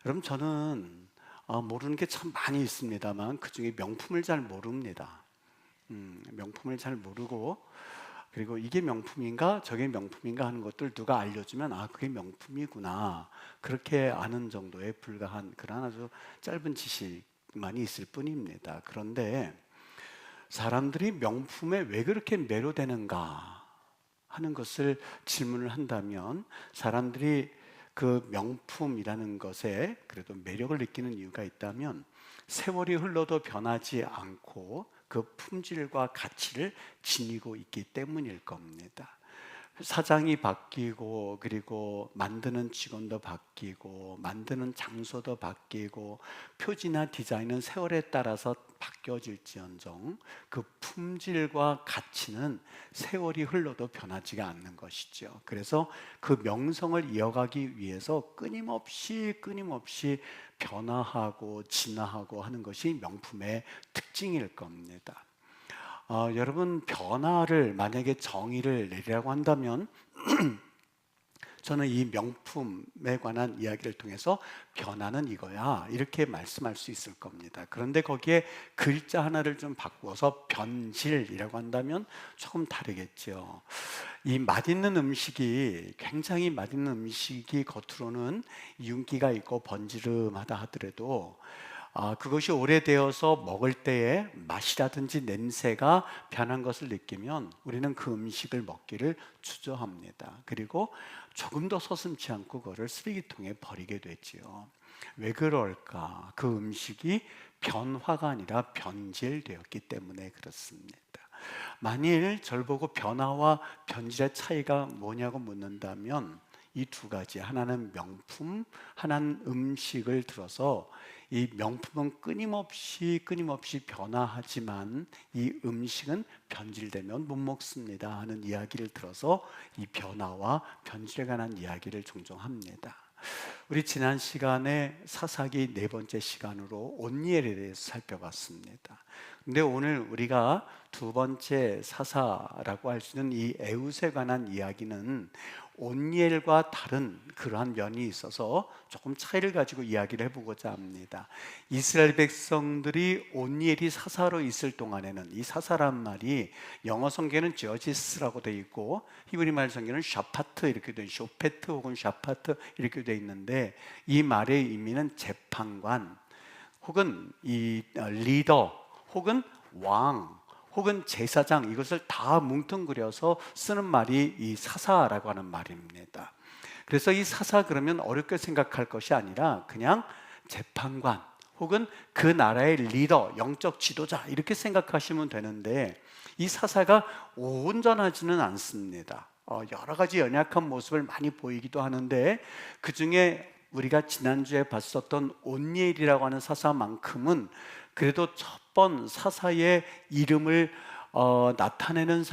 여러분 저는 모르는 게 참 많이 있습니다만 그중에 명품을 잘 모릅니다. 명품을 잘 모르고 그리고 이게 명품인가 저게 명품인가 하는 것들 누가 알려주면 그게 명품이구나 그렇게 아는 정도에 불과한 그런 아주 짧은 지식만이 있을 뿐입니다. 그런데 사람들이 명품에 왜 그렇게 매료되는가 하는 것을 질문을 한다면 사람들이 그 명품이라는 것에 그래도 매력을 느끼는 이유가 있다면 세월이 흘러도 변하지 않고 그 품질과 가치를 지니고 있기 때문일 겁니다. 사장이 바뀌고 그리고 만드는 직원도 바뀌고 만드는 장소도 바뀌고 표지나 디자인은 세월에 따라서 바뀌어질지언정 그 품질과 가치는 세월이 흘러도 변하지가 않는 것이죠. 그래서 그 명성을 이어가기 위해서 끊임없이 변화하고 진화하고 하는 것이 명품의 특징일 겁니다. 여러분 변화를 만약에 정의를 내리라고 한다면 저는 이 명품에 관한 이야기를 통해서 변화는 이거야 이렇게 말씀할 수 있을 겁니다. 그런데 거기에 글자 하나를 좀 바꾸어서 변질이라고 한다면 조금 다르겠죠. 이 맛있는 음식이 굉장히 맛있는 음식이 겉으로는 윤기가 있고 번지름하다 하더라도 그것이 오래되어서 먹을 때의 맛이라든지 냄새가 변한 것을 느끼면 우리는 그 음식을 먹기를 주저합니다. 그리고 조금 더 서슴지 않고 그거를 쓰레기통에 버리게 되지요. 왜 그럴까? 그 음식이 변화가 아니라 변질되었기 때문에 그렇습니다. 만일 절 보고 변화와 변질의 차이가 뭐냐고 묻는다면 이 두 가지, 하나는 명품, 하나는 음식을 들어서 이 명품은 끊임없이 변화하지만 이 음식은 변질되면 못 먹습니다 하는 이야기를 들어서 이 변화와 변질에 관한 이야기를 종종 합니다. 우리 지난 시간에 사사기 네 번째 시간으로 온니엘에 대해서 살펴봤습니다. 근데 오늘 우리가 두 번째 사사라고 할 수 있는 이 에웃에 관한 이야기는 온니엘과 다른 그러한 면이 있어서 조금 차이를 가지고 이야기를 해보고자 합니다. 이스라엘 백성들이 온니엘이 사사로 있을 동안에는 이 사사란 말이 영어 성경에는 저지스라고 되어 있고 히브리 말 성경은 샤파트 이렇게 되어 있고 쇼페트 혹은 샤파트 이렇게 되어 있는데 이 말의 의미는 재판관 혹은 이 리더 혹은 왕 혹은 제사장 이것을 다 뭉뚱그려서 쓰는 말이 이 사사라고 하는 말입니다. 그래서 이 사사 그러면 어렵게 생각할 것이 아니라 그냥 재판관 혹은 그 나라의 리더, 영적 지도자 이렇게 생각하시면 되는데 이 사사가 온전하지는 않습니다. 여러 가지 연약한 모습을 많이 보이기도 하는데 그 중에 우리가 지난주에 봤었던 온니엘이라고 하는 사사만큼은 그래도 첫 번 사사의 이름을 나타내는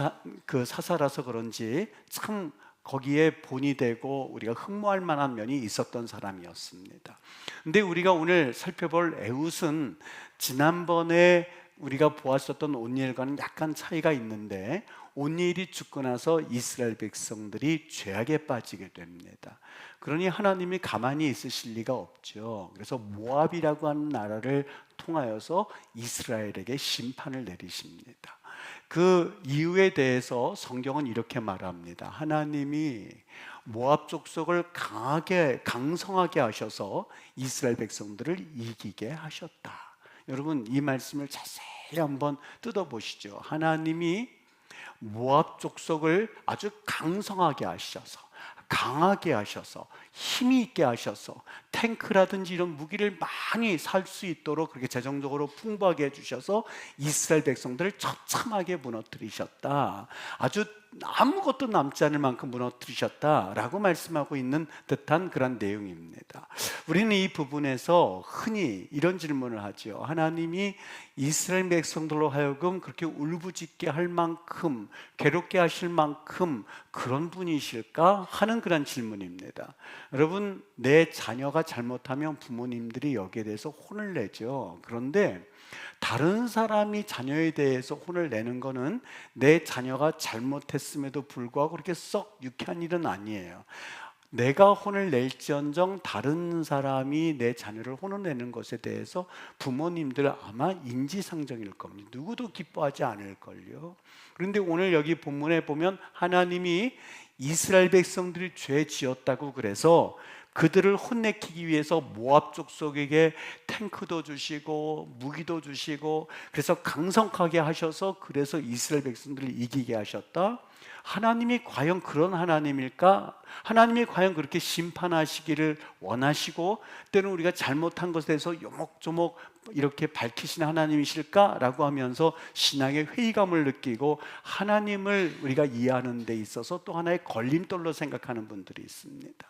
그 사사라서 그런지 참 거기에 본이 되고 우리가 흠모할 만한 면이 있었던 사람이었습니다. 근데 우리가 오늘 살펴볼 에웃은 지난번에 우리가 보았었던 온니엘과는 약간 차이가 있는데 온니엘이 죽고 나서 이스라엘 백성들이 죄악에 빠지게 됩니다. 그러니 하나님이 가만히 있으실 리가 없죠. 그래서 모압이라고 하는 나라를 통하여서 이스라엘에게 심판을 내리십니다. 그 이유에 대해서 성경은 이렇게 말합니다. 하나님이 모압 족속을 강성하게 하셔서 이스라엘 백성들을 이기게 하셨다. 여러분 이 말씀을 자세히 한번 뜯어보시죠. 하나님이 모압 족속을 아주 강성하게 하셔서 강하게 하셔서 힘이 있게 하셔서 탱크라든지 이런 무기를 많이 살 수 있도록 그렇게 재정적으로 풍부하게 해주셔서 이스라엘 백성들을 처참하게 무너뜨리셨다. 아주 아무것도 남지 않을 만큼 무너뜨리셨다라고 말씀하고 있는 듯한 그런 내용입니다. 우리는 이 부분에서 흔히 이런 질문을 하죠. 하나님이 이스라엘 백성들로 하여금 그렇게 울부짖게 할 만큼 괴롭게 하실 만큼 그런 분이실까 하는 그런 질문입니다. 여러분 내 자녀가 잘못하면 부모님들이 여기에 대해서 혼을 내죠. 그런데 다른 사람이 자녀에 대해서 혼을 내는 거는 내 자녀가 잘못했음에도 불구하고 그렇게 썩 유쾌한 일은 아니에요. 내가 혼을 낼지언정 다른 사람이 내 자녀를 혼을 내는 것에 대해서 부모님들 아마 인지상정일 겁니다. 누구도 기뻐하지 않을걸요. 그런데 오늘 여기 본문에 보면 하나님이 이스라엘 백성들이 죄 지었다고 그래서 그들을 혼내키기 위해서 모압 족속에게 탱크도 주시고 무기도 주시고 그래서 강성하게 하셔서 그래서 이스라엘 백성들을 이기게 하셨다. 하나님이 과연 그런 하나님일까? 하나님이 과연 그렇게 심판하시기를 원하시고 때로는 우리가 잘못한 것에 대해서 요목조목 이렇게 밝히신 하나님이실까? 라고 하면서 신앙의 회의감을 느끼고 하나님을 우리가 이해하는 데 있어서 또 하나의 걸림돌로 생각하는 분들이 있습니다.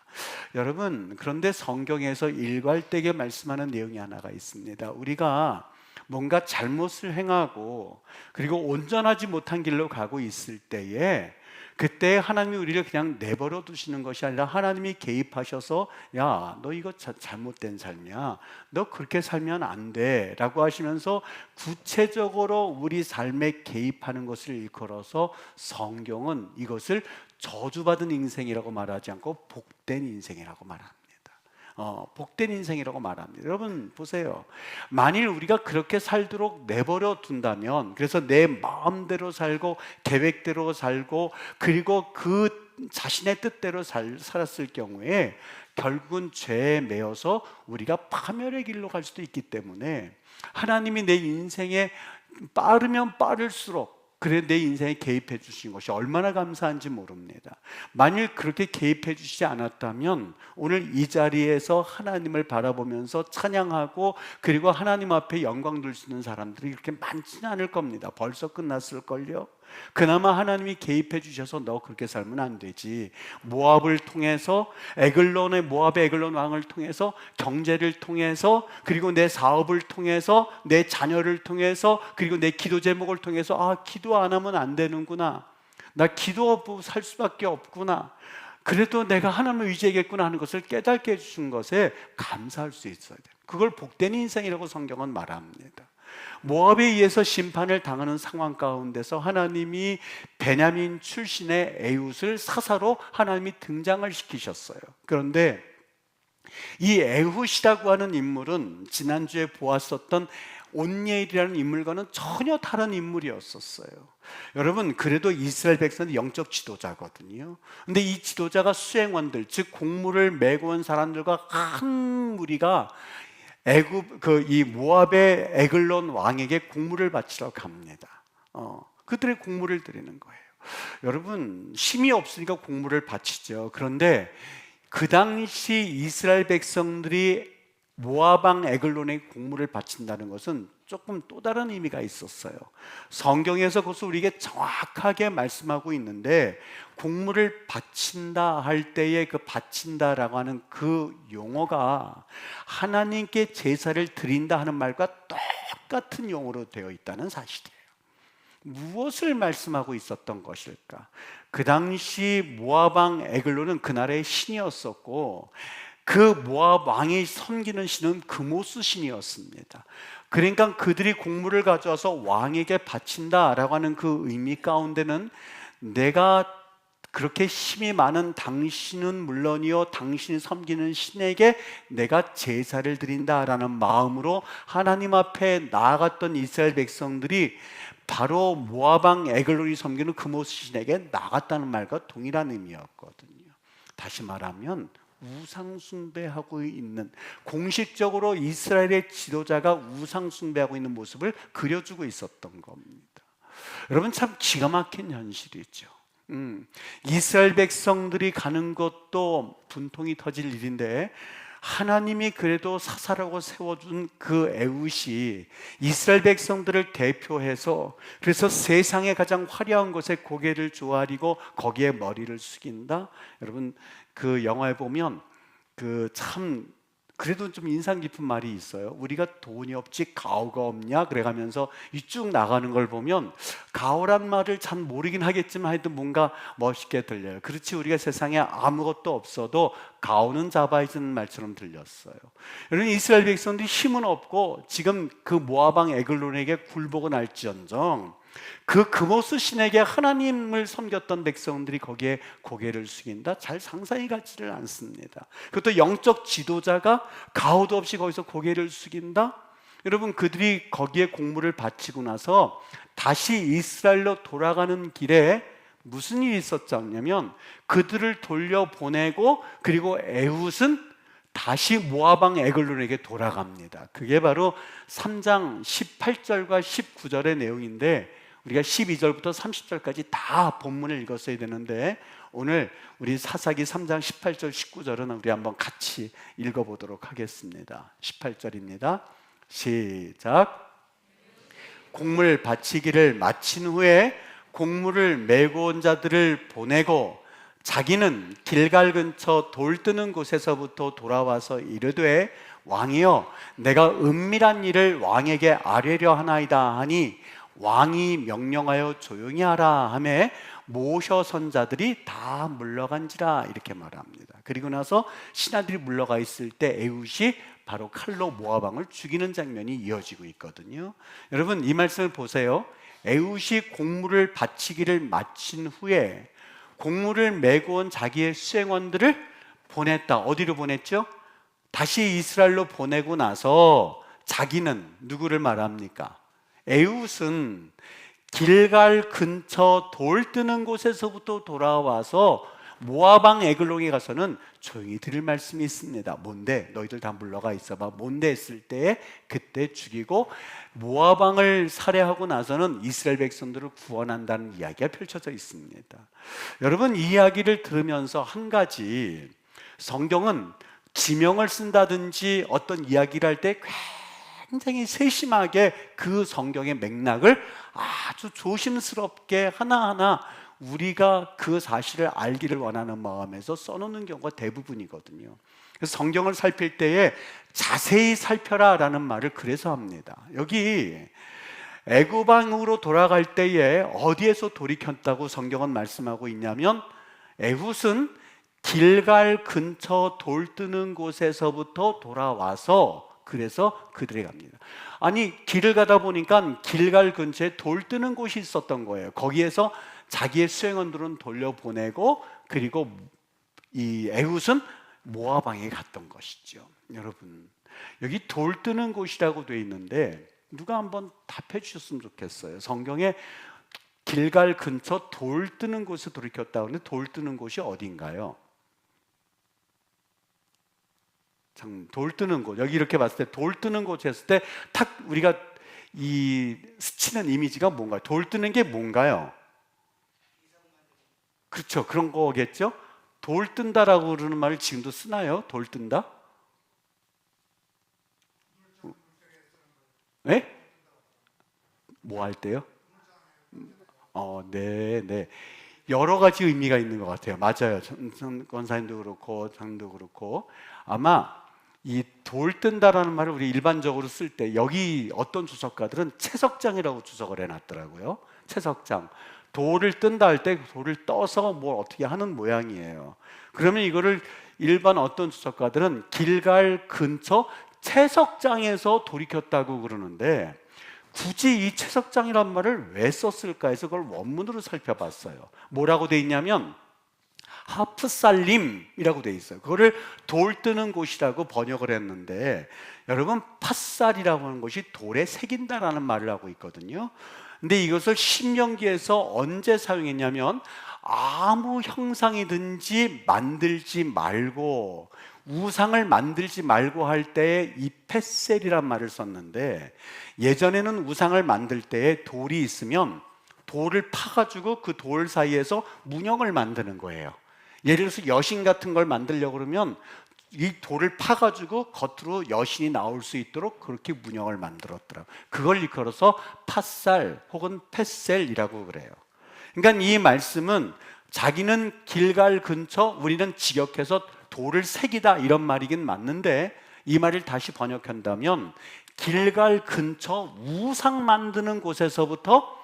여러분, 그런데 성경에서 일괄되게 말씀하는 내용이 하나가 있습니다. 우리가 뭔가 잘못을 행하고 그리고 온전하지 못한 길로 가고 있을 때에 그때 하나님이 우리를 그냥 내버려 두시는 것이 아니라 하나님이 개입하셔서 야, 너 이거 잘못된 삶이야, 너 그렇게 살면 안 돼 라고 하시면서 구체적으로 우리 삶에 개입하는 것을 일컬어서 성경은 이것을 저주받은 인생이라고 말하지 않고 복된 인생이라고 말합니다. 복된 인생이라고 말합니다. 여러분 보세요. 만일 우리가 그렇게 살도록 내버려 둔다면, 그래서 내 마음대로 살고 계획대로 살고 그리고 그 자신의 뜻대로 살았을 경우에 결국은 죄에 매여서 우리가 파멸의 길로 갈 수도 있기 때문에 하나님이 내 인생에 빠르면 빠를수록 그래 내 인생에 개입해 주신 것이 얼마나 감사한지 모릅니다. 만일 그렇게 개입해 주시지 않았다면 오늘 이 자리에서 하나님을 바라보면서 찬양하고 그리고 하나님 앞에 영광 돌 수 있는 사람들이 그렇게 많지는 않을 겁니다. 벌써 끝났을걸요. 그나마 하나님이 개입해 주셔서 너 그렇게 살면 안 되지, 모압을 통해서 모압의 에글론 왕을 통해서 경제를 통해서 그리고 내 사업을 통해서 내 자녀를 통해서 그리고 내 기도 제목을 통해서 아, 기도 안 하면 안 되는구나, 나 기도 없고 살 수밖에 없구나, 그래도 내가 하나님을 의지하겠구나 하는 것을 깨닫게 해주신 것에 감사할 수 있어야 돼요. 그걸 복된 인생이라고 성경은 말합니다. 모압에 의해서 심판을 당하는 상황 가운데서 하나님이 베냐민 출신의 에훗을 사사로 하나님이 등장을 시키셨어요. 그런데 이 에훗이라고 하는 인물은 지난주에 보았었던 온니엘이라는 인물과는 전혀 다른 인물이었었어요. 여러분, 그래도 이스라엘 백성은 영적 지도자거든요. 근데 이 지도자가 수행원들, 즉 공무를 메고 온 사람들과 한 무리가 이 모압의 에글론 왕에게 공물을 바치러 갑니다. 그들의 공물을 드리는 거예요. 여러분, 힘이 없으니까 공물을 바치죠. 그런데 그 당시 이스라엘 백성들이 모압 왕 에글론에 공물을 바친다는 것은 조금 또 다른 의미가 있었어요. 성경에서 그것을 우리에게 정확하게 말씀하고 있는데, 공물을 바친다 할 때에 그 바친다라고 하는 그 용어가 하나님께 제사를 드린다 하는 말과 똑같은 용어로 되어 있다는 사실이에요. 무엇을 말씀하고 있었던 것일까? 그 당시 모압 왕 에글론은 그 나라의 신이었었고 그 모압 왕이 섬기는 신은 그모스 신이었습니다. 그러니까 그들이 곡물을 가져와서 왕에게 바친다라고 하는 그 의미 가운데는 내가 그렇게 힘이 많은 당신은 물론이요 당신이 섬기는 신에게 내가 제사를 드린다라는 마음으로 하나님 앞에 나아갔던 이스라엘 백성들이 바로 모압 왕 에글론이 섬기는 그모스 신에게 나갔다는 말과 동일한 의미였거든요. 다시 말하면 우상 숭배하고 있는, 공식적으로 이스라엘의 지도자가 우상 숭배하고 있는 모습을 그려주고 있었던 겁니다. 여러분, 참 기가 막힌 현실이죠. 이스라엘 백성들이 가는 것도 분통이 터질 일인데 하나님이 그래도 사사라고 세워준 그 에훗이 이스라엘 백성들을 대표해서 그래서 세상의 가장 화려한 곳에 고개를 조아리고 거기에 머리를 숙인다. 여러분, 그 영화에 보면 그 참 그래도 좀 인상 깊은 말이 있어요. 우리가 돈이 없지 가오가 없냐 그래가면서 이쭉 나가는 걸 보면 가오란 말을 잘 모르긴 하겠지만 하여튼 뭔가 멋있게 들려요. 그렇지, 우리가 세상에 아무것도 없어도 가오는 잡아야지는 말처럼 들렸어요. 여러분, 이스라엘 백성들이 힘은 없고 지금 그 모압 왕 에글론에게 굴복은 할지언정 그 그모스 신에게 하나님을 섬겼던 백성들이 거기에 고개를 숙인다? 잘 상상이 가지를 않습니다. 그것도 영적 지도자가 가오도 없이 거기서 고개를 숙인다? 여러분, 그들이 거기에 공물을 바치고 나서 다시 이스라엘로 돌아가는 길에 무슨 일이 있었냐면 그들을 돌려보내고 그리고 에훗은 다시 모압 왕 에글론에게 돌아갑니다. 그게 바로 3장 18절과 19절의 내용인데 우리가 12절부터 30절까지 다 본문을 읽었어야 되는데 오늘 우리 사사기 3장 18절 19절은 우리 한번 같이 읽어보도록 하겠습니다. 18절입니다. 시작. 곡물 바치기를 마친 후에 곡물을 메고 온 자들을 보내고 자기는 길갈 근처 돌 뜨는 곳에서부터 돌아와서 이르되 왕이여 내가 은밀한 일을 왕에게 아뢰려 하나이다 하니 왕이 명령하여 조용히 하라 하매 모셔 선 자들이 다 물러간지라 이렇게 말합니다. 그리고 나서 신하들이 물러가 있을 때 에훗이 바로 칼로 모압 왕을 죽이는 장면이 이어지고 있거든요. 여러분, 이 말씀을 보세요. 에훗이 곡물을 바치기를 마친 후에 곡물을 메고 온 자기의 수행원들을 보냈다. 어디로 보냈죠? 다시 이스라엘로 보내고 나서 자기는 누구를 말합니까? 에훗은 길갈 근처 돌 뜨는 곳에서부터 돌아와서 모압 왕 에글론에 가서는 조용히 들을 말씀이 있습니다. 뭔데? 너희들 다 물러가 있어봐. 뭔데? 했을 때 그때 죽이고 모압 왕을 살해하고 나서는 이스라엘 백성들을 구원한다는 이야기가 펼쳐져 있습니다. 여러분, 이 이야기를 들으면서 한 가지, 성경은 지명을 쓴다든지 어떤 이야기를 할 때 굉장히 세심하게 그 성경의 맥락을 아주 조심스럽게 하나하나 우리가 그 사실을 알기를 원하는 마음에서 써놓는 경우가 대부분이거든요. 그래서 성경을 살필 때에 자세히 살펴라 라는 말을 그래서 합니다. 여기 애굽 왕으로 돌아갈 때에 어디에서 돌이켰다고 성경은 말씀하고 있냐면 에훗은 길갈 근처 돌 뜨는 곳에서부터 돌아와서 그래서 그들이 갑니다. 아니, 길을 가다 보니까 길갈 근처에 돌 뜨는 곳이 있었던 거예요. 거기에서 자기의 수행원들은 돌려보내고 그리고 이 에훗은 모압 왕에 갔던 것이죠. 여러분, 여기 돌 뜨는 곳이라고 되어 있는데 누가 한번 답해 주셨으면 좋겠어요. 성경에 길갈 근처 돌 뜨는 곳에 돌이켰다고 하는데 돌 뜨는 곳이 어딘가요? 돌 뜨는 곳, 여기 이렇게 봤을 때 돌 뜨는 곳에 했을 때 탁 우리가 이 스치는 이미지가 뭔가요? 돌 뜨는 게 뭔가요? 그렇죠, 그런 거겠죠? 돌 뜬다라고 그러는 말을 지금도 쓰나요? 돌 뜬다? 네? 뭐 할 때요? 네. 여러 가지 의미가 있는 것 같아요. 맞아요. 권사님도 그렇고 장도 그렇고 아마 이 돌 뜬다라는 말을 우리 일반적으로 쓸 때 여기 어떤 주석가들은 채석장이라고 주석을 해놨더라고요. 채석장. 돌을 뜬다 할 때 돌을 떠서 뭘 어떻게 하는 모양이에요. 그러면 이거를 일반 어떤 주석가들은 길갈 근처 채석장에서 돌이켰다고 그러는데 굳이 이 채석장이란 말을 왜 썼을까 해서 그걸 원문으로 살펴봤어요. 뭐라고 돼 있냐면 하프살림이라고 돼 있어요. 그거를 돌 뜨는 곳이라고 번역을 했는데 여러분, 팥살이라고 하는 것이 돌에 새긴다라는 말을 하고 있거든요. 근데 이것을 신명기에서 언제 사용했냐면 아무 형상이든지 만들지 말고 우상을 만들지 말고 할 때에 이 펫셀이란 말을 썼는데 예전에는 우상을 만들 때에 돌이 있으면 돌을 파가지고 그 돌 사이에서 문형을 만드는 거예요. 예를 들어서 여신 같은 걸 만들려고 그러면 이 돌을 파가지고 겉으로 여신이 나올 수 있도록 그렇게 문형을 만들었더라고요. 그걸 일컬어서 팥살 혹은 펫셀이라고 그래요. 그러니까 이 말씀은 자기는 길갈 근처, 우리는 직역해서 돌을 새기다 이런 말이긴 맞는데 이 말을 다시 번역한다면 길갈 근처 우상 만드는 곳에서부터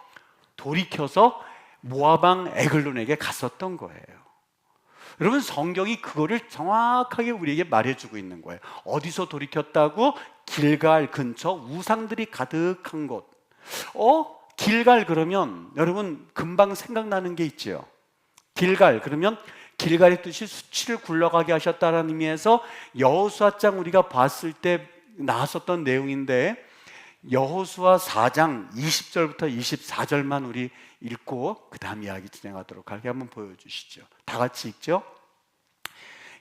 돌이켜서 모압 왕 에글론에게 갔었던 거예요. 여러분, 성경이 그거를 정확하게 우리에게 말해주고 있는 거예요. 어디서 돌이켰다고? 길갈 근처 우상들이 가득한 곳. 길갈 그러면 여러분 금방 생각나는 게 있죠. 길갈 그러면 길갈의 뜻이 수치를 굴러가게 하셨다는 의미에서 여호수아장 우리가 봤을 때 나왔었던 내용인데, 여호수아 4장 20절부터 24절만 우리 읽고 그 다음 이야기 진행하도록 할게요. 한번 보여주시죠. 다 같이 읽죠.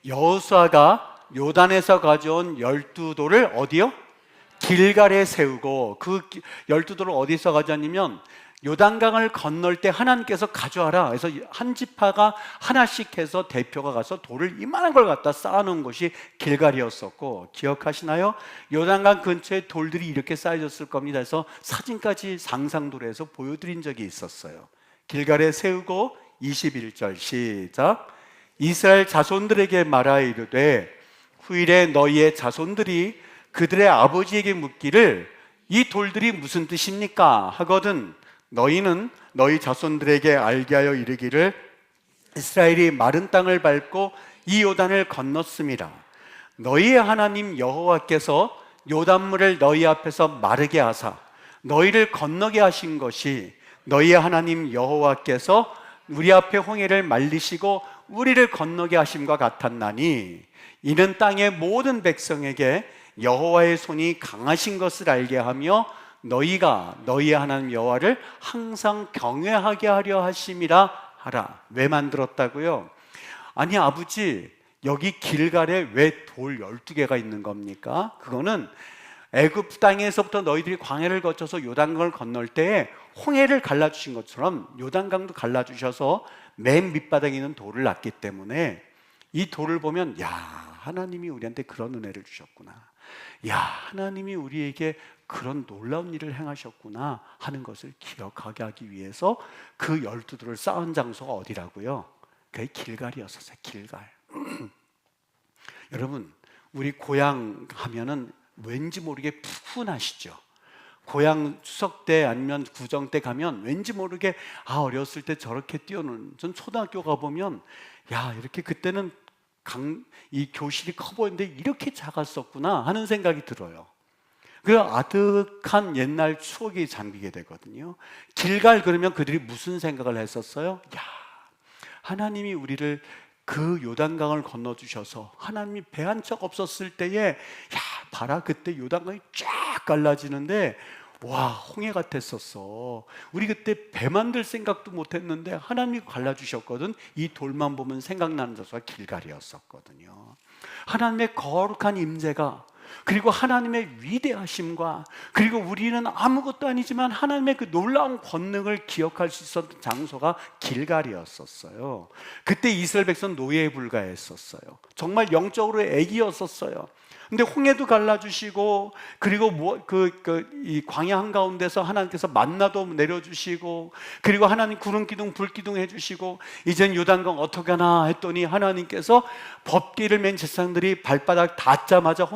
여호수아가 요단에서 가져온 12돌을 어디요? 길갈에 세우고, 그 12돌을 어디서 가져왔냐면 요단강을 건널 때 하나님께서 가져와라, 그래서 한 지파가 하나씩 해서 대표가 가서 돌을 이만한 걸 갖다 쌓아놓은 것이 길갈이었었고, 기억하시나요? 요단강 근처에 돌들이 이렇게 쌓여졌을 겁니다. 그래서 사진까지 상상도로 해서 보여드린 적이 있었어요. 길갈에 세우고 21절 시작. 이스라엘 자손들에게 말하 이르되 후일에 너희의 자손들이 그들의 아버지에게 묻기를 이 돌들이 무슨 뜻입니까 하거든 너희는 너희 자손들에게 알게 하여 이르기를 이스라엘이 마른 땅을 밟고 이 요단을 건넜습니다. 너희의 하나님 여호와께서 요단물을 너희 앞에서 마르게 하사 너희를 건너게 하신 것이 너희의 하나님 여호와께서 우리 앞에 홍해를 말리시고 우리를 건너게 하심과 같았나니 이는 땅의 모든 백성에게 여호와의 손이 강하신 것을 알게 하며 너희가 너희의 하나님 여호와를 항상 경외하게 하려 하심이라 하라. 왜 만들었다고요? 아니 아버지, 여기 길갈에 왜 돌 12개가 있는 겁니까? 그거는 애굽 땅에서부터 너희들이 광야를 거쳐서 요단강을 건널 때 홍해를 갈라주신 것처럼 요단강도 갈라주셔서 맨 밑바닥에 있는 돌을 놨기 때문에 이 돌을 보면 야, 하나님이 우리한테 그런 은혜를 주셨구나, 야, 하나님이 우리에게 그런 놀라운 일을 행하셨구나 하는 것을 기억하게 하기 위해서 그 12돌을 쌓은 장소가 어디라고요? 그게 길갈이었었어요. 길갈. 여러분, 우리 고향 하면은 왠지 모르게 푸근하시죠? 고향 추석 때 아니면 구정 때 가면 왠지 모르게 어렸을 때 저렇게 뛰어노는, 전 초등학교 가보면 야, 이렇게 그때는 이 교실이 커 보이는데 이렇게 작았었구나 하는 생각이 들어요. 그 아득한 옛날 추억이 잠기게 되거든요. 길갈 그러면 그들이 무슨 생각을 했었어요? 야, 하나님이 우리를 그 요단강을 건너주셔서 하나님이 배 한 척 없었을 때에 야, 봐라, 그때 요단강이 쫙 갈라지는데 와, 홍해 같았었어. 우리 그때 배 만들 생각도 못했는데 하나님이 갈라주셨거든. 이 돌만 보면 생각나는 장소가 길갈이었었거든요. 하나님의 거룩한 임재가, 그리고 하나님의 위대하심과, 그리고 우리는 아무것도 아니지만 하나님의 그 놀라운 권능을 기억할 수 있었던 장소가 길갈이었었어요. 그때 이스라엘 백성 노예에 불과했었어요. 정말 영적으로 애기였었어요. 근데 홍해도 갈라주시고, 그리고 이 광야 한가운데서 하나님께서 만나도 내려주시고, 그리고 하나님 구름 기둥 불 기둥 해주시고, 이젠 요단강 어떻게 하나 했더니 하나님께서 법궤를 맨 제사장들이 발바닥 닿자마자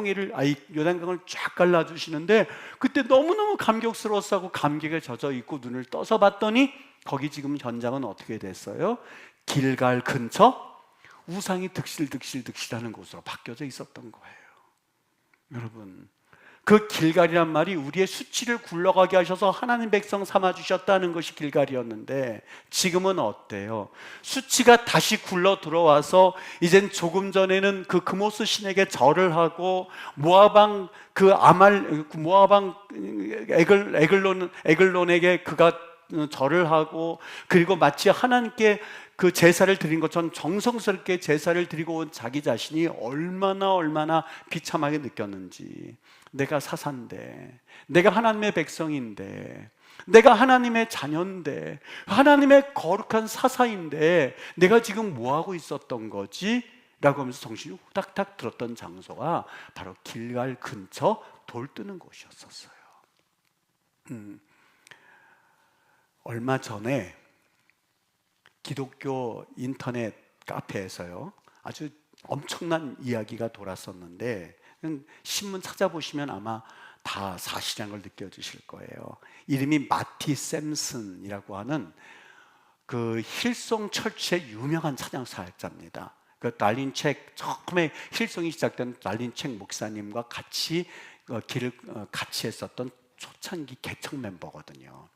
요단강을 쫙 갈라주시는데, 그때 너무너무 감격스러웠고 감격에 젖어 있고 눈을 떠서 봤더니 거기 지금 현장은 어떻게 됐어요? 길갈 근처 우상이 득실득실득실하는 곳으로 바뀌어져 있었던 거예요. 여러분, 그 길갈이란 말이 우리의 수치를 굴러가게 하셔서 하나님 백성 삼아주셨다는 것이 길갈이었는데, 지금은 어때요? 수치가 다시 굴러 들어와서 이젠 조금 전에는 그 그모스 신에게 절을 하고, 모아방 에글론에게 그가 절을 하고, 그리고 마치 하나님께 그 제사를 드린 것처럼 정성스럽게 제사를 드리고 온 자기 자신이 얼마나 비참하게 느꼈는지. 내가 사사인데, 내가 하나님의 백성인데, 내가 하나님의 자녀인데, 하나님의 거룩한 사사인데 내가 지금 뭐하고 있었던 거지? 라고 하면서 정신이 후닥닥 들었던 장소가 바로 길갈 근처 돌 뜨는 곳이었었어요. 얼마 전에 기독교 인터넷 카페에서요, 아주 엄청난 이야기가 돌았었는데, 신문 찾아보시면 아마 다 사실이라는 걸 느껴지실 거예요. 이름이 마티 샘슨이라고 하는 그 힐송 철치의 유명한 찬양 사역자입니다. 그 달린책, 처음에 힐송이 시작된 달린책 목사님과 같이 길을 같이 했었던 초창기 개척 멤버거든요.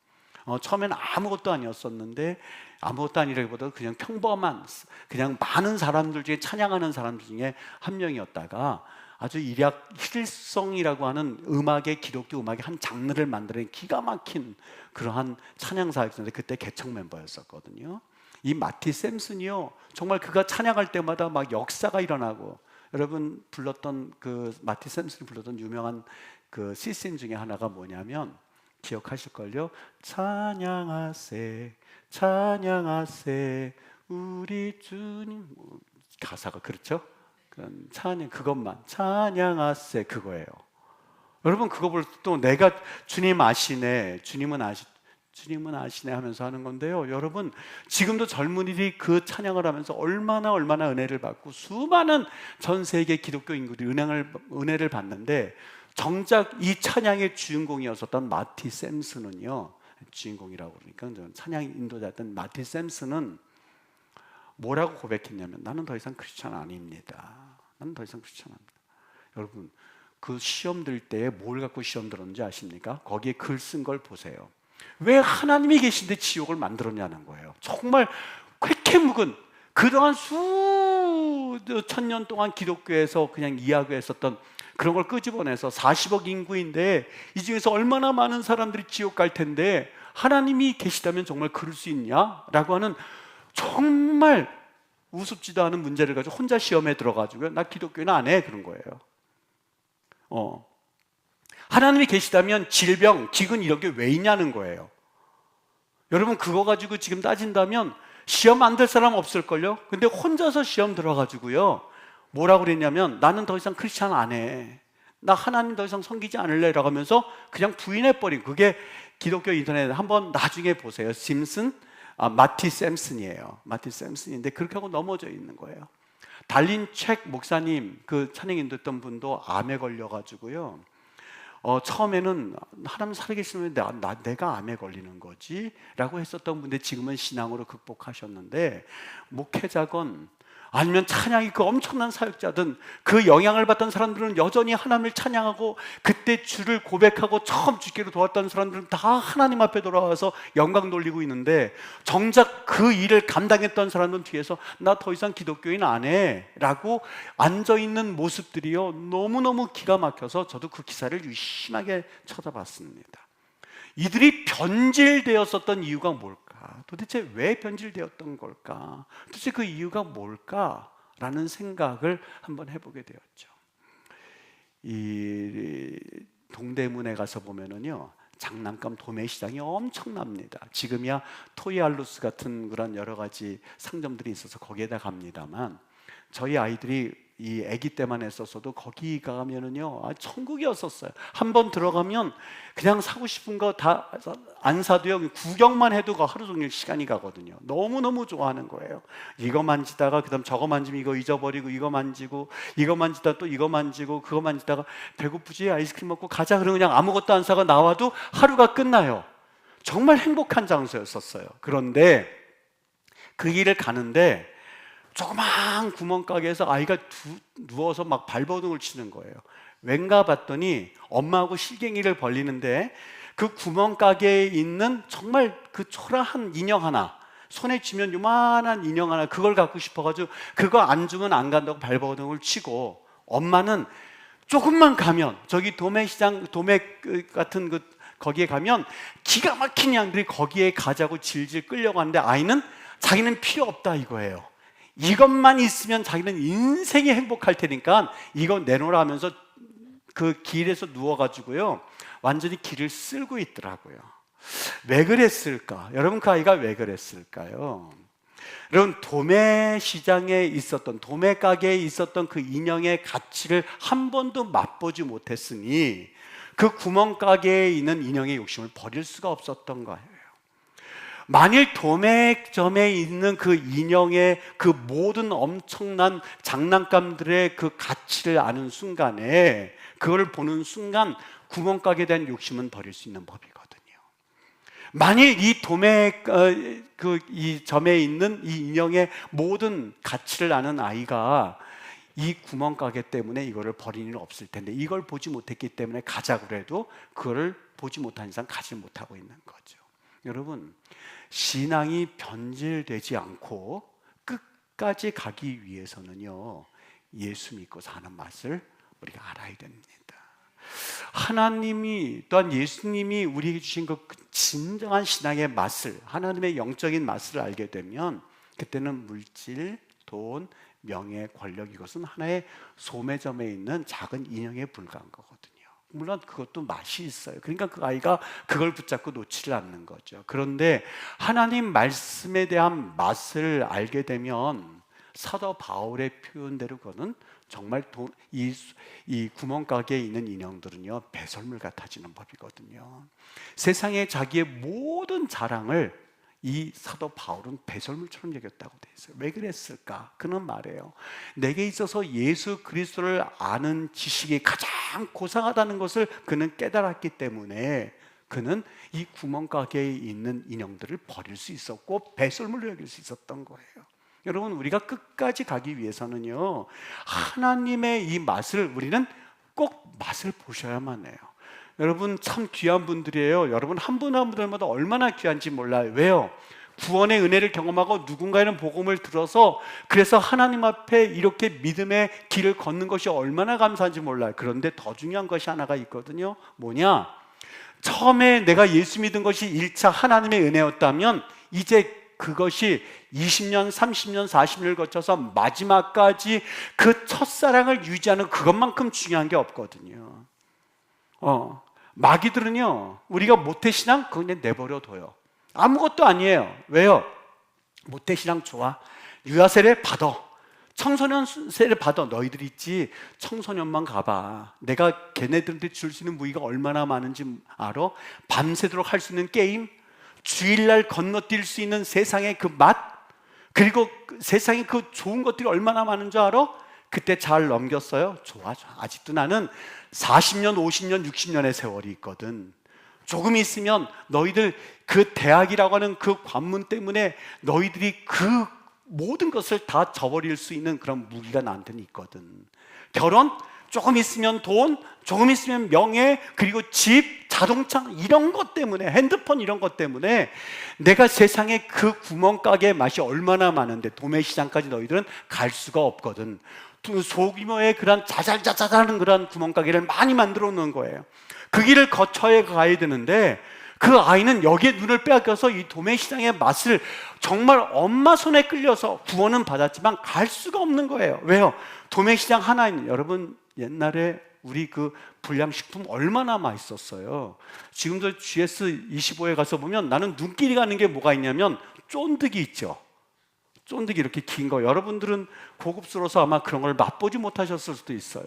처음에는 아무것도 아니었었는데, 아무것도 아니라기보다 그냥 평범한, 그냥 많은 사람들 중에, 찬양하는 사람들 중에 한 명이었다가 아주 일약 힐성이라고 하는 음악의, 기독교 음악의 한 장르를 만드는 기가 막힌 그러한 찬양사였는데, 그때 개척 멤버였었거든요. 이 마티 샘슨이요, 정말 그가 찬양할 때마다 막 역사가 일어나고, 여러분 불렀던 그 마티 샘슨이 불렀던 유명한 그 시신 중에 하나가 뭐냐면, 기억하실걸요? 찬양하세 찬양하세 우리 주님, 가사가 그렇죠? 찬양, 그것만 찬양하세, 그거예요. 여러분 그거 볼 때 또 내가 주님 아시네, 주님은 아시네 하면서 하는 건데요. 여러분 지금도 젊은이들이 그 찬양을 하면서 얼마나 은혜를 받고, 수많은 전 세계 기독교 인구들이 은혜를 받는데, 정작 이 찬양의 주인공이었었던 마티 샘슨은요, 주인공이라고 그러니까 찬양 인도자였던 마티 샘슨은 뭐라고 고백했냐면, 나는 더 이상 크리스찬 아닙니다. 나는 더 이상 크리스찬 아닙니다. 여러분 그 시험 들 때에 뭘 갖고 시험 들었는지 아십니까? 거기에 글 쓴 걸 보세요. 왜 하나님이 계신데 지옥을 만들었냐는 거예요. 정말 쾌쾌 묵은, 그동안 수천 년 동안 기독교에서 그냥 이야기하고 했었던 그런 걸 끄집어내서, 40억 인구인데 이 중에서 얼마나 많은 사람들이 지옥 갈 텐데 하나님이 계시다면 정말 그럴 수 있냐? 라고 하는 정말 우습지도 않은 문제를 가지고 혼자 시험에 들어가지고, 나 기독교는 안 해, 그런 거예요. 하나님이 계시다면 질병, 기근 이런 게 왜 있냐는 거예요. 여러분 그거 가지고 지금 따진다면 시험 안 될 사람 없을걸요? 근데 혼자서 시험 들어가지고요, 뭐라고 그랬냐면, 나는 더 이상 크리스찬 안 해, 나 하나님 더 이상 섬기지 않을래 라고 하면서 그냥 부인해버린, 그게 기독교 인터넷에 한번 나중에 보세요. 마티 샘슨이에요. 마티 샘슨인데 그렇게 하고 넘어져 있는 거예요. 달린 책 목사님, 그 찬양 인도했던 분도 암에 걸려가지고요, 처음에는 하나님 살아계시면 내가 암에 걸리는 거지 라고 했었던 분인데, 지금은 신앙으로 극복하셨는데, 목회자건 아니면 찬양이 그 엄청난 사역자든 그 영향을 받던 사람들은 여전히 하나님을 찬양하고, 그때 주를 고백하고 처음 주께로 도왔던 사람들은 다 하나님 앞에 돌아와서 영광 돌리고 있는데, 정작 그 일을 감당했던 사람들은 뒤에서 나 더 이상 기독교인 안 해 라고 앉아있는 모습들이요, 너무너무 기가 막혀서 저도 그 기사를 유심하게 쳐다봤습니다. 이들이 변질되었었던 이유가 뭘까? 도대체 왜 변질되었던 걸까? 도대체 그 이유가 뭘까? 라는 생각을 한번 해보게 되었죠. 이 동대문에 가서 보면은요, 장난감 도매시장이 엄청납니다. 지금이야 토이알루스 같은 그런 여러 가지 상점들이 있어서 거기에다 갑니다만, 저희 아이들이 이 아기 때만 했었어도 거기 가면은요, 천국이었었어요. 한번 들어가면 그냥 사고 싶은 거 다 안 사도요, 구경만 해도 하루 종일 시간이 가거든요. 너무너무 좋아하는 거예요. 이거 만지다가 그다음 저거 만지면 이거 잊어버리고, 이거 만지고, 이거 만지다가 또 이거 만지고, 그거 만지다가 배고프지? 아이스크림 먹고 가자 그러면 그냥 아무것도 안 사고 나와도 하루가 끝나요. 정말 행복한 장소였었어요. 그런데 그 길을 가는데 조그마한 구멍가게에서 아이가 누워서 막 발버둥을 치는 거예요. 왠가 봤더니 엄마하고 실갱이를 벌리는데, 그 구멍가게에 있는 정말 그 초라한 인형 하나, 손에 쥐면 요만한 인형 하나, 그걸 갖고 싶어가지고 그거 안 주면 안 간다고 발버둥을 치고, 엄마는 조금만 가면 저기 도매시장, 도매 같은 거기에 가면 기가 막힌 양들이 거기에 가자고 질질 끌려가는데, 아이는 자기는 필요 없다 이거예요. 이것만 있으면 자기는 인생이 행복할 테니까 이거 내놓으라 하면서 그 길에서 누워가지고요, 완전히 길을 쓸고 있더라고요. 왜 그랬을까? 여러분 그 아이가 왜 그랬을까요? 여러분 도매시장에 있었던, 도매 가게에 있었던 그 인형의 가치를 한 번도 맛보지 못했으니 그 구멍가게에 있는 인형의 욕심을 버릴 수가 없었던 거예요. 만일 도매점에 있는 그 인형의 그 모든 엄청난 장난감들의 그 가치를 아는 순간에, 그걸 보는 순간 구멍가게에 대한 욕심은 버릴 수 있는 법이거든요. 만일 이 이 점에 있는 이 인형의 모든 가치를 아는 아이가 이 구멍가게 때문에 이거를 버릴 일은 없을 텐데, 이걸 보지 못했기 때문에 가자고 해도 그거를 보지 못한 이상 가지 못하고 있는 거죠. 여러분, 신앙이 변질되지 않고 끝까지 가기 위해서는요, 예수 믿고 사는 맛을 우리가 알아야 됩니다. 하나님이 또한 예수님이 우리에게 주신 그 진정한 신앙의 맛을, 하나님의 영적인 맛을 알게 되면 그때는 물질, 돈, 명예, 권력, 이것은 하나의 소매점에 있는 작은 인형에 불과한 거거든요. 물론 그것도 맛이 있어요. 그러니까 그 아이가 그걸 붙잡고 놓지를 않는 거죠. 그런데 하나님 말씀에 대한 맛을 알게 되면 사도 바울의 표현대로 그거는 정말 이 구멍가게에 있는 인형들은요, 배설물 같아지는 법이거든요. 세상에 자기의 모든 자랑을 이 사도 바울은 배설물처럼 여겼다고 돼 있어요. 왜 그랬을까? 그는 말해요. 내게 있어서 예수 그리스도를 아는 지식이 가장 고상하다는 것을 그는 깨달았기 때문에 그는 이 구멍가게에 있는 인형들을 버릴 수 있었고 배설물로 여길 수 있었던 거예요. 여러분, 우리가 끝까지 가기 위해서는요, 하나님의 이 맛을 우리는 꼭 맛을 보셔야만 해요. 여러분, 참 귀한 분들이에요. 여러분, 한 분 한 분들마다 얼마나 귀한지 몰라요. 왜요? 구원의 은혜를 경험하고 누군가는 복음을 들어서 그래서 하나님 앞에 이렇게 믿음의 길을 걷는 것이 얼마나 감사한지 몰라요. 그런데 더 중요한 것이 하나가 있거든요. 뭐냐? 처음에 내가 예수 믿은 것이 1차 하나님의 은혜였다면 이제 그것이 20년, 30년, 40년을 거쳐서 마지막까지 그 첫사랑을 유지하는 그것만큼 중요한 게 없거든요. 마귀들은요, 우리가 모태신앙 그거 그냥 내버려둬요. 아무것도 아니에요. 왜요? 모태신앙 좋아, 유아세례 받아, 청소년 세례 받아. 너희들 있지, 청소년만 가봐. 내가 걔네들한테 줄 수 있는 무기가 얼마나 많은지 알아? 밤새도록 할 수 있는 게임, 주일날 건너뛸 수 있는 세상의 그 맛, 그리고 세상에 그 좋은 것들이 얼마나 많은 줄 알아? 그때 잘 넘겼어요? 좋아. 아직도 나는 40년, 50년, 60년의 세월이 있거든. 조금 있으면 너희들 그 대학이라고 하는 그 관문 때문에 너희들이 그 모든 것을 다 저버릴 수 있는 그런 무기가 나한테는 있거든. 결혼? 조금 있으면 돈, 조금 있으면 명예, 그리고 집, 자동차, 이런 것 때문에, 핸드폰 이런 것 때문에 내가 세상에 그 구멍가게의 맛이 얼마나 많은데 도매시장까지 너희들은 갈 수가 없거든. 소규모의 그런 자잘자잘하는 그런 구멍가게를 많이 만들어 놓은 거예요. 그 길을 거쳐야 가야 되는데 그 아이는 여기에 눈을 빼앗겨서 이 도매시장의 맛을 정말 엄마 손에 끌려서 구원은 받았지만 갈 수가 없는 거예요. 왜요? 도매시장 하나는, 여러분 옛날에 우리 그 불량식품 얼마나 맛있었어요. 지금도 GS25에 가서 보면 나는 눈길이 가는 게 뭐가 있냐면 쫀득이 있죠. 쫀득이 이렇게 긴 거. 여러분들은 고급스러워서 아마 그런 걸 맛보지 못하셨을 수도 있어요.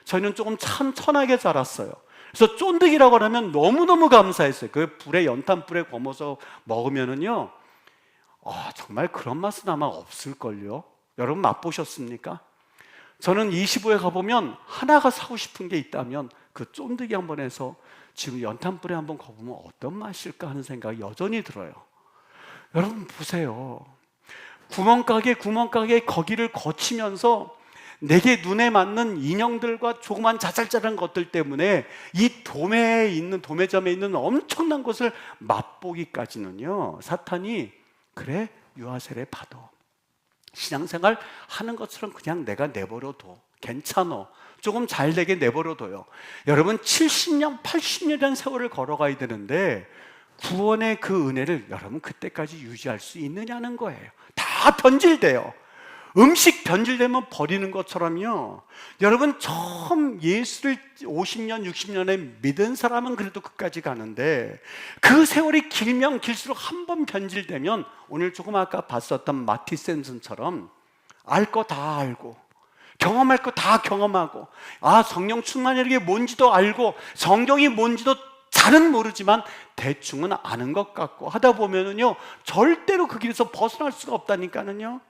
저희는 조금 천하게 자랐어요. 그래서 쫀득이라고 하면 너무너무 감사했어요. 그 불에, 연탄불에 구워서 먹으면은요, 정말 그런 맛은 아마 없을걸요. 여러분 맛보셨습니까? 저는 25에 가보면 하나가 사고 싶은 게 있다면 그 쫀득이 한번 해서 지금 연탄불에 한번 거보면 어떤 맛일까 하는 생각이 여전히 들어요. 여러분 보세요. 구멍가게 거기를 거치면서 내게 눈에 맞는 인형들과 조그만 자잘자잘한 것들 때문에 이 도매점에 있는 엄청난 것을 맛보기까지는요, 사탄이 그래, 유아세례 받아, 신앙생활 하는 것처럼 그냥 내가 내버려둬, 괜찮아, 조금 잘 되게 내버려둬요. 여러분 70년, 80년이라는 세월을 걸어가야 되는데 구원의 그 은혜를 여러분 그때까지 유지할 수 있느냐는 거예요. 다 변질돼요. 음식 변질되면 버리는 것처럼요, 여러분 처음 예수를 50년, 60년에 믿은 사람은 그래도 끝까지 가는데 그 세월이 길면 길수록 한 번 변질되면, 오늘 조금 아까 봤었던 마티 샌슨처럼 알 거 다 알고 경험할 거 다 경험하고, 성령 충만이라는 게 뭔지도 알고 성경이 뭔지도 잘은 모르지만 대충은 아는 것 같고 하다 보면은요, 절대로 그 길에서 벗어날 수가 없다니까는요.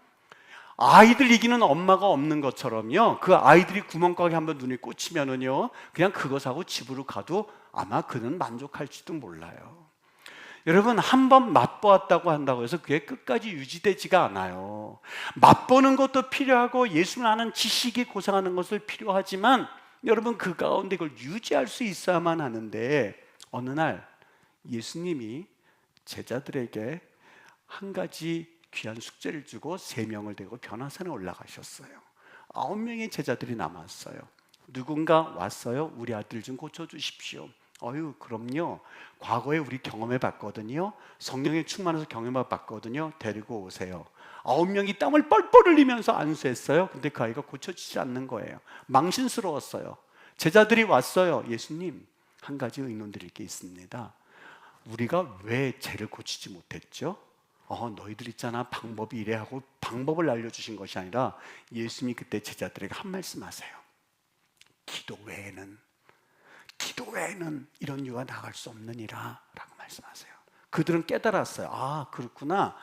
아이들 이기는 엄마가 없는 것처럼요, 그 아이들이 구멍가게 한번 눈이 꽂히면은요, 그냥 그거 사고 집으로 가도 아마 그는 만족할지도 몰라요. 여러분, 한번 맛보았다고 한다고 해서 그게 끝까지 유지되지가 않아요. 맛보는 것도 필요하고 예수를 아는 지식이 고상하는 것을 필요하지만 여러분 그 가운데 그걸 유지할 수 있어야만 하는데, 어느 날 예수님이 제자들에게 한 가지 귀한 숙제를 주고 3명을 데리고 변화산에 올라가셨어요. 9명의 제자들이 남았어요. 누군가 왔어요. 우리 아들 좀 고쳐주십시오. 그럼요. 과거에 우리 경험해 봤거든요. 성령의 충만해서 경험해 봤거든요. 데리고 오세요. 9명이 땀을 뻘뻘 흘리면서 안수했어요. 근데 그 아이가 고쳐지지 않는 거예요. 망신스러웠어요. 제자들이 왔어요. 예수님, 한 가지 의논 드릴 게 있습니다. 우리가 왜 쟤를 고치지 못했죠? 너희들 있잖아, 방법이 이래 하고 방법을 알려주신 것이 아니라 예수님이 그때 제자들에게 한 말씀 하세요. 기도 외에는 이런 유가 나갈 수 없느니라 라고 말씀하세요. 그들은 깨달았어요. 그렇구나.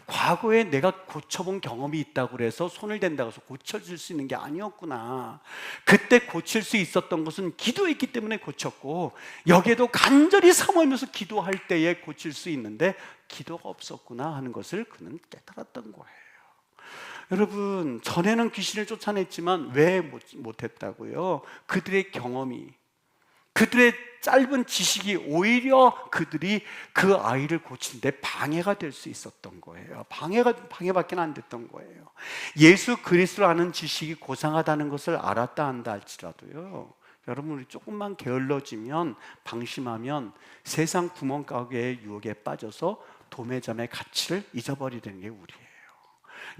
과거에 내가 고쳐본 경험이 있다고 해서 손을 댄다고 해서 고쳐질 수 있는 게 아니었구나. 그때 고칠 수 있었던 것은 기도했기 때문에 고쳤고, 여기에도 간절히 사모하면서 기도할 때에 고칠 수 있는데 기도가 없었구나 하는 것을 그는 깨달았던 거예요. 여러분, 전에는 귀신을 쫓아냈지만 왜 못했다고요? 그들의 경험이, 그들의 짧은 지식이 오히려 그들이 그 아이를 고치는데 방해가 될 수 있었던 거예요. 방해밖에 안 됐던 거예요. 예수 그리스도를 아는 지식이 고상하다는 것을 알았다 한다 할지라도요, 여러분, 우리 조금만 게을러지면, 방심하면 세상 구멍가게의 유혹에 빠져서 도매점의 가치를 잊어버리는 게 우리예요.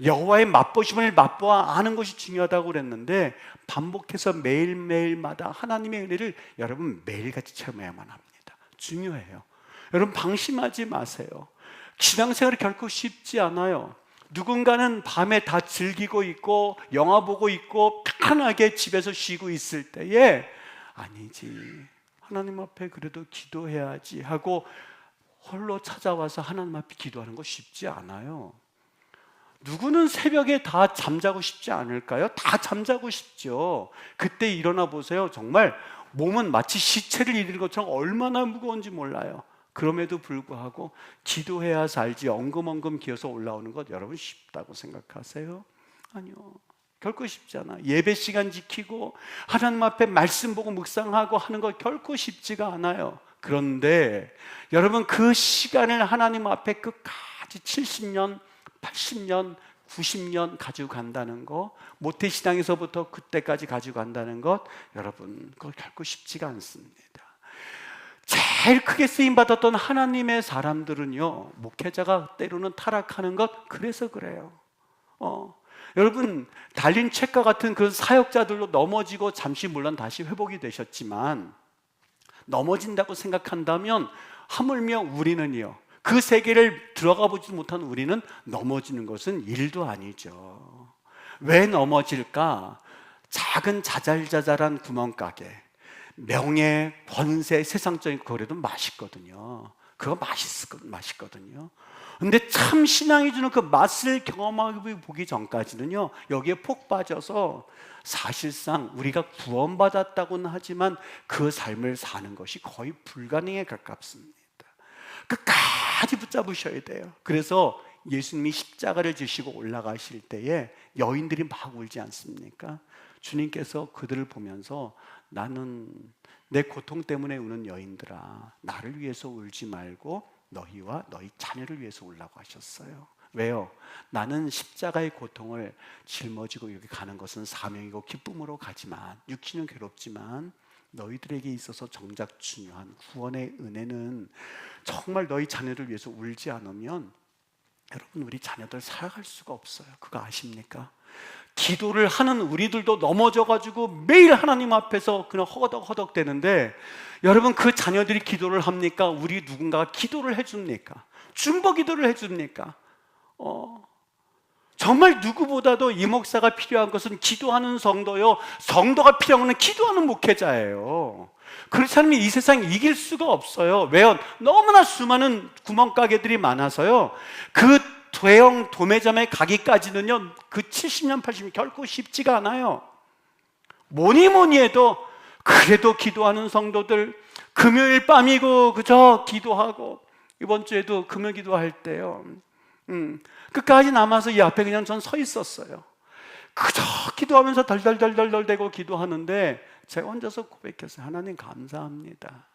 여호와의 맛보심을 맛보아 아는 것이 중요하다고 그랬는데, 반복해서 매일매일마다 하나님의 은혜를 여러분 매일같이 체험해야만 합니다. 중요해요. 여러분, 방심하지 마세요. 신앙생활이 결코 쉽지 않아요. 누군가는 밤에 다 즐기고 있고 영화 보고 있고 편안하게 집에서 쉬고 있을 때에 아니지, 하나님 앞에 그래도 기도해야지 하고 홀로 찾아와서 하나님 앞에 기도하는 거 쉽지 않아요. 누구는 새벽에 다 잠자고 싶지 않을까요? 다 잠자고 싶죠. 그때 일어나 보세요. 정말 몸은 마치 시체를 잃은 것처럼 얼마나 무거운지 몰라요. 그럼에도 불구하고 기도해야 살지 엉금엉금 기어서 올라오는 것 여러분 쉽다고 생각하세요? 아니요, 결코 쉽지 않아. 예배 시간 지키고 하나님 앞에 말씀 보고 묵상하고 하는 것 결코 쉽지가 않아요. 그런데 여러분, 그 시간을 하나님 앞에 끝까지 70년 80년, 90년 가지고 간다는 거, 모태신앙에서부터 그때까지 가지고 간다는 것, 여러분, 그거 결코 쉽지가 않습니다. 제일 크게 쓰임받았던 하나님의 사람들은요, 목회자가 때로는 타락하는 것, 그래서 그래요. 여러분, 달린 책과 같은 그 사역자들로 넘어지고 잠시 물론 다시 회복이 되셨지만, 넘어진다고 생각한다면 하물며 우리는요, 그 세계를 들어가 보지 못한 우리는 넘어지는 것은 일도 아니죠. 왜 넘어질까? 작은 자잘자잘한 구멍가게, 명예, 권세, 세상적인 거래도 맛있거든요. 그거 맛있거든요. 근데 참 신앙이 주는 그 맛을 경험하고 보기 전까지는요, 여기에 폭 빠져서 사실상 우리가 구원받았다고는 하지만 그 삶을 사는 것이 거의 불가능에 가깝습니다. 끝까지 붙잡으셔야 돼요. 그래서 예수님이 십자가를 지시고 올라가실 때에 여인들이 막 울지 않습니까? 주님께서 그들을 보면서 나는 내 고통 때문에 우는 여인들아, 나를 위해서 울지 말고 너희와 너희 자녀를 위해서 울라고 하셨어요. 왜요? 나는 십자가의 고통을 짊어지고 여기 가는 것은 사명이고 기쁨으로 가지만, 육신은 괴롭지만 너희들에게 있어서 정작 중요한 구원의 은혜는 정말 너희 자녀를 위해서 울지 않으면 여러분, 우리 자녀들 살아갈 수가 없어요. 그거 아십니까? 기도를 하는 우리들도 넘어져가지고 매일 하나님 앞에서 그냥 허덕허덕 되는데, 여러분, 그 자녀들이 기도를 합니까? 우리 누군가가 기도를 해줍니까? 중보 기도를 해줍니까? 정말 누구보다도 이 목사가 필요한 것은 기도하는 성도요, 성도가 필요한 것은 기도하는 목회자예요. 그렇지 않으면 이 세상 이길 수가 없어요. 왜요? 너무나 수많은 구멍가게들이 많아서요, 그 대형 도매점에 가기까지는요, 그 70년 80년 결코 쉽지가 않아요. 뭐니 해도 그래도 기도하는 성도들, 금요일 밤이고 그저 기도하고, 이번 주에도 금요 기도할 때요, 끝까지 남아서 이 앞에 그냥 전 서 있었어요. 그저 기도하면서 덜덜덜덜덜 대고 기도하는데 제가 혼자서 고백했어요. 하나님 감사합니다.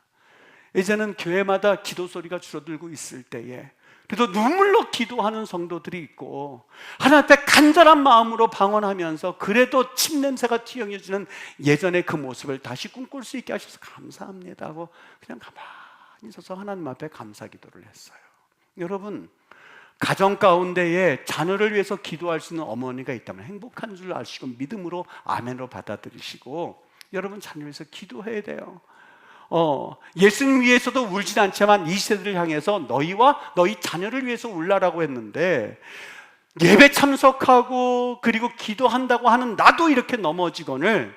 이제는 교회마다 기도 소리가 줄어들고 있을 때에 그래도 눈물로 기도하는 성도들이 있고 하나님 앞에 간절한 마음으로 방언하면서 그래도 침 냄새가 튀어나오는 예전의 그 모습을 다시 꿈꿀 수 있게 하셔서 감사합니다 하고 그냥 가만히 서서 하나님 앞에 감사 기도를 했어요. 여러분, 가정 가운데에 자녀를 위해서 기도할 수 있는 어머니가 있다면 행복한 줄 아시고 믿음으로 아멘으로 받아들이시고 여러분 자녀를 위해서 기도해야 돼요. 예수님 위해서도 울진 않지만 이 세대를 향해서 너희와 너희 자녀를 위해서 울라라고 했는데 예배 참석하고 그리고 기도한다고 하는 나도 이렇게 넘어지거늘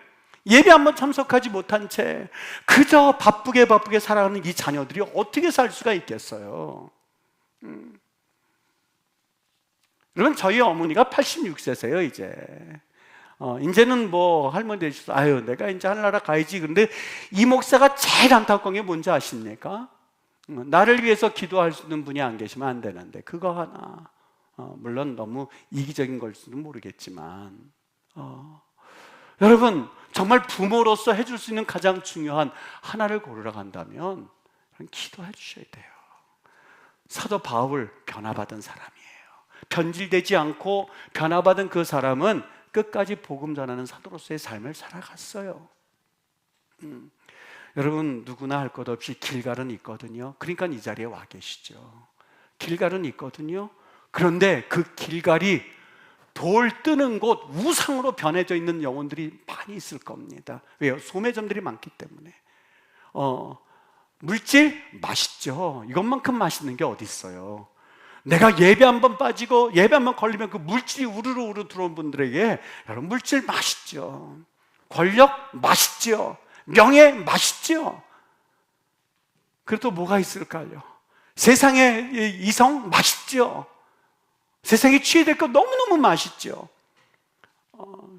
예배 한번 참석하지 못한 채 그저 바쁘게 살아가는 이 자녀들이 어떻게 살 수가 있겠어요? 여러분, 저희 어머니가 86세세요 이제. 이제는 뭐 할머니 되셔서 아유 내가 이제 하늘나라 가야지. 그런데 이 목사가 제일 안타까운 게 뭔지 아십니까? 나를 위해서 기도할 수 있는 분이 안 계시면 안 되는데 그거 하나. 물론 너무 이기적인 걸지도 모르겠지만 여러분, 정말 부모로서 해줄 수 있는 가장 중요한 하나를 고르라고 한다면 기도해 주셔야 돼요. 사도 바울 변화받은 사람이에요. 변질되지 않고 변화받은 그 사람은 끝까지 복음 전하는 사도로서의 삶을 살아갔어요. 여러분, 누구나 할 것 없이 길갈은 있거든요. 그러니까 이 자리에 와 계시죠. 길갈은 있거든요. 그런데 그 길갈이 돌 뜨는 곳 우상으로 변해져 있는 영혼들이 많이 있을 겁니다. 왜요? 소매점들이 많기 때문에. 물질 맛있죠. 이것만큼 맛있는 게 어디 있어요? 내가 예배 한번 빠지고 예배 한번 걸리면 그 물질이 우르르 들어온 분들에게 여러분 물질 맛있죠. 권력 맛있죠. 명예 맛있죠. 그래도 뭐가 있을까요? 세상의 이성 맛있죠. 세상에 취해될 거 너무너무 맛있죠.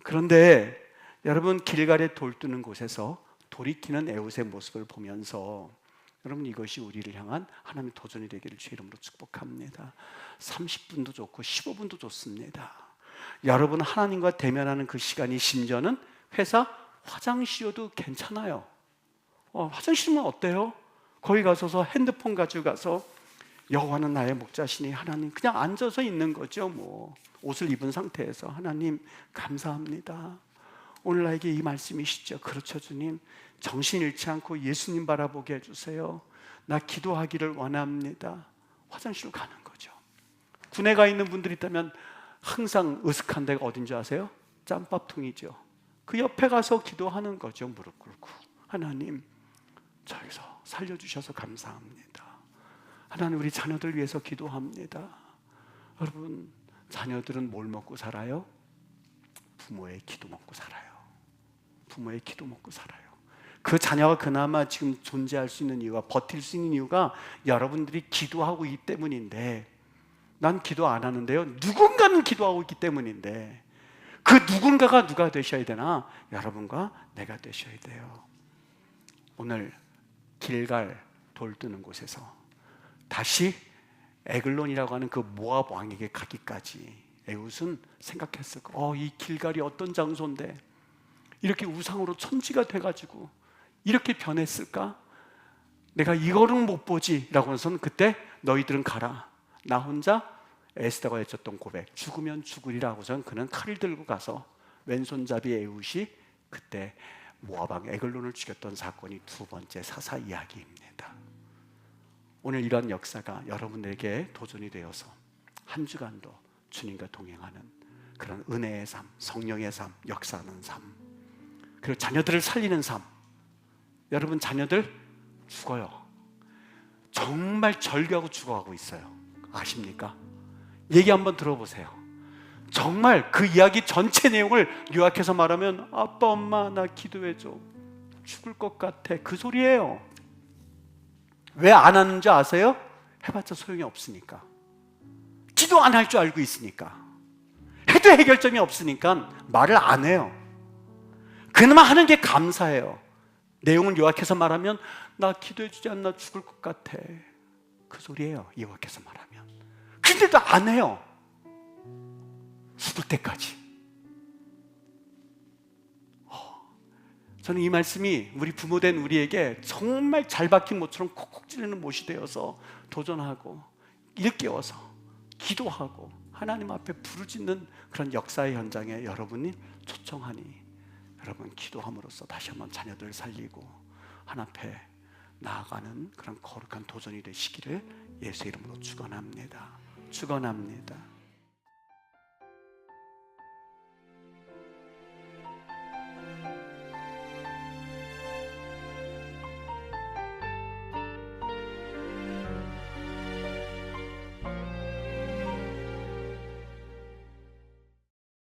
그런데 여러분, 길갈에 돌 뜨는 곳에서 돌이키는 에웃의 모습을 보면서 여러분, 이것이 우리를 향한 하나님의 도전이 되기를 주의 이름으로 축복합니다. 30분도 좋고 15분도 좋습니다. 여러분, 하나님과 대면하는 그 시간이 심지어는 회사 화장실이어도 괜찮아요. 화장실은 어때요? 거기 가서서 핸드폰 가지고 가서 여호와는 나의 목자시니 하나님 그냥 앉아서 있는 거죠. 뭐 옷을 입은 상태에서 하나님 감사합니다. 오늘 나에게 이 말씀이시죠. 그렇죠 주님. 정신 잃지 않고 예수님 바라보게 해주세요. 나 기도하기를 원합니다. 화장실로 가는 거죠. 군에 가 있는 분들이 있다면 항상 으슥한 데가 어딘지 아세요? 짬밥통이죠. 그 옆에 가서 기도하는 거죠. 무릎 꿇고 하나님 저기서 살려주셔서 감사합니다. 하나님 우리 자녀들 위해서 기도합니다. 여러분, 자녀들은 뭘 먹고 살아요? 부모의 기도 먹고 살아요. 부모의 기도 먹고 살아요. 그 자녀가 그나마 지금 존재할 수 있는 이유가, 버틸 수 있는 이유가 여러분들이 기도하고 있기 때문인데, 난 기도 안 하는데요, 누군가는 기도하고 있기 때문인데, 그 누군가가 누가 되셔야 되나? 여러분과 내가 되셔야 돼요. 오늘 길갈 돌 뜨는 곳에서 다시 에글론이라고 하는 그 모압 왕에게 가기까지 에웃은 생각했을 거예요. 이 길갈이 어떤 장소인데 이렇게 우상으로 천지가 돼가지고 이렇게 변했을까? 내가 이거는 못 보지 라고 해서는 그때 너희들은 가라. 나 혼자 에스더가 해줬던 고백, 죽으면 죽으리라고 해서는 그는 칼을 들고 가서 왼손잡이 에웃이 그때 모압 왕 에글론을 죽였던 사건이 두 번째 사사 이야기입니다. 오늘 이런 역사가 여러분에게 도전이 되어서 한 주간도 주님과 동행하는 그런 은혜의 삶, 성령의 삶, 역사하는 삶, 그리고 자녀들을 살리는 삶. 여러분, 자녀들 죽어요. 정말 절규하고 죽어가고 있어요. 아십니까? 얘기 한번 들어보세요. 정말 그 이야기 전체 내용을 요약해서 말하면 아빠, 엄마 나 기도해줘. 죽을 것 같아. 그 소리예요. 왜 안 하는지 아세요? 해봤자 소용이 없으니까. 기도 안 할 줄 알고 있으니까. 해도 해결점이 없으니까 말을 안 해요. 그나마 하는 게 감사해요. 내용을 요약해서 말하면 나 기도해 주지 않나 죽을 것 같아. 그 소리예요. 요약해서 말하면. 근데도 안 해요. 죽을 때까지. 저는 이 말씀이 우리 부모된 우리에게 정말 잘 박힌 못처럼 콕콕 찌르는 못이 되어서 도전하고 일깨워서 기도하고 하나님 앞에 부르짖는 그런 역사의 현장에 여러분이 초청하니 여러분 기도함으로써 다시 한번 자녀들 살리고 하나님 앞에 나아가는 그런 거룩한 도전이 되시기를 예수의 이름으로 축원합니다. 축원합니다.